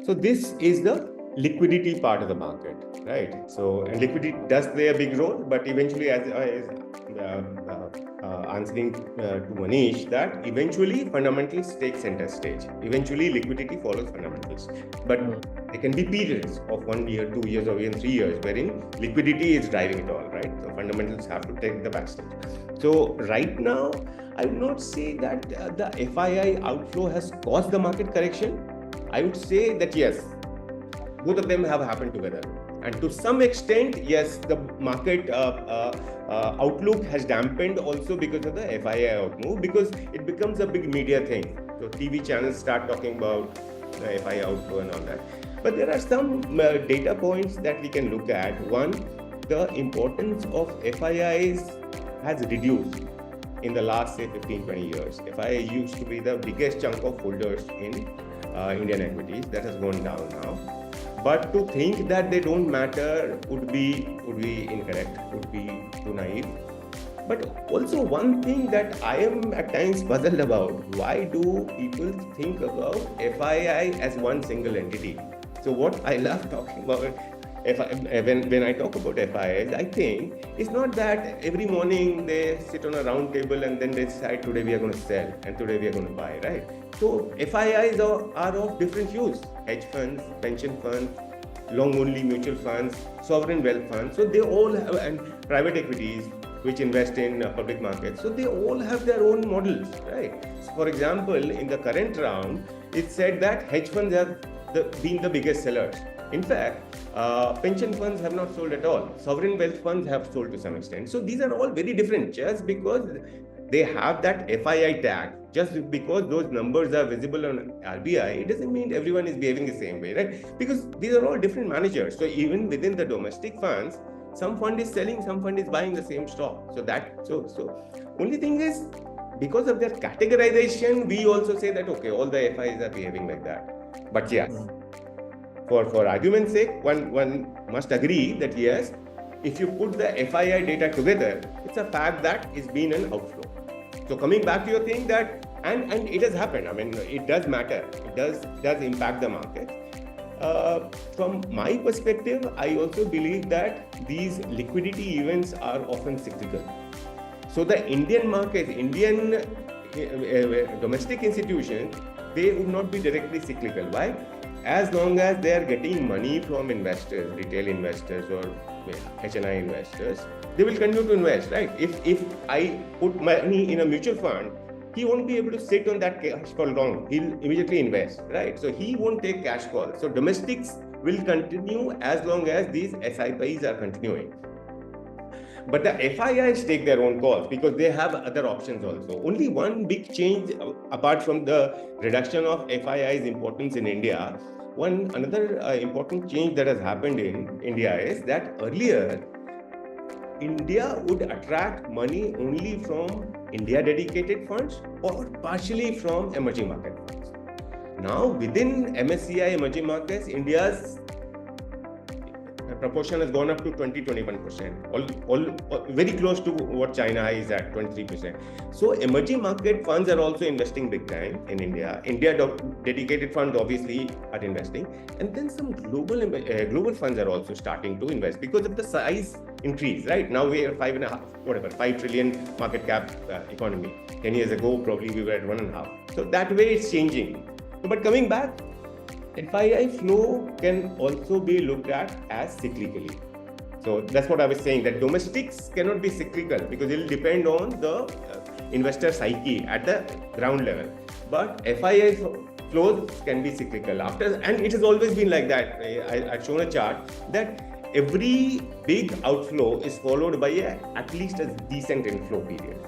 So this is the liquidity part of the market, right? So, and liquidity does play a big role, but eventually, as answering to Manish, that eventually fundamentals take center stage. Eventually, liquidity follows fundamentals, but there can be periods of 1 year, 2 years, or even 3 years wherein liquidity is driving it all, right? So fundamentals have to take the backstage. So right now, I would not say that the FII outflow has caused the market correction. I would say that yes, both of them have happened together. And to some extent, yes, the market outlook has dampened also because of the FII outmove, because it becomes a big media thing. So TV channels start talking about the FII outflow and all that. But there are some data points that we can look at. One, the importance of FIIs has reduced in the last, say, 15-20 years. FII used to be the biggest chunk of holders in Indian equities. That has gone down now. But to think that they don't matter would be incorrect, would be too naive. But also one thing that I am at times puzzled about, why do people think about FII as one single entity? So what I love talking about, when I talk about FIIs, I think it's not that every morning they sit on a round table and then they decide today we are going to sell and today we are going to buy, right? So FIIs are of different hues: hedge funds, pension funds, long-only mutual funds, sovereign wealth funds. So they all have, and private equities which invest in public markets. So they all have their own models, right? So for example, in the current round, it said that hedge funds have been the biggest sellers. In fact, pension funds have not sold at all. Sovereign wealth funds have sold to some extent. So these are all very different. Just because they have that FII tag, just because those numbers are visible on RBI, it doesn't mean everyone is behaving the same way, right? Because these are all different managers. So even within the domestic funds, some fund is selling, some fund is buying the same stock. So only thing is, because of their categorization, we also say that, okay, all the FIIs are behaving like that. But yes, for argument's sake, one must agree that yes, if you put the FII data together, it's a fact that it's been an outflow. So coming back to your thing that, and it has happened. I mean, it does matter. It does impact the market. From my perspective, I also believe that these liquidity events are often cyclical. So the Indian market, Indian domestic institutions, they would not be directly cyclical. Why? As long as they are getting money from investors, retail investors or HNI investors, they will continue to invest, right? If I put money in a mutual fund, he won't be able to sit on that cash for long. He'll immediately invest, right? So he won't take cash calls. So domestics will continue as long as these SIPs are continuing. But the FIIs take their own calls because they have other options also. Only one big change, apart from the reduction of FIIs' importance in India, another important change that has happened in India is that earlier, India would attract money only from India-dedicated funds or partially from emerging market funds. Now, within MSCI Emerging Markets, India's proportion has gone up to 20-21%, all very close to what China is at, 23%. So emerging market funds are also investing big time in India. Dedicated funds obviously are investing, and then some global funds are also starting to invest because of the size increase. Right now we are 5 trillion market cap economy. 10 years ago probably we were at 1.5. So that way it's changing. But coming back, FII flow can also be looked at as cyclically. So that's what I was saying, that domestics cannot be cyclical because it will depend on the investor psyche at the ground level. But FII flows can be cyclical and it has always been like that. I've shown a chart that every big outflow is followed by at least a decent inflow period.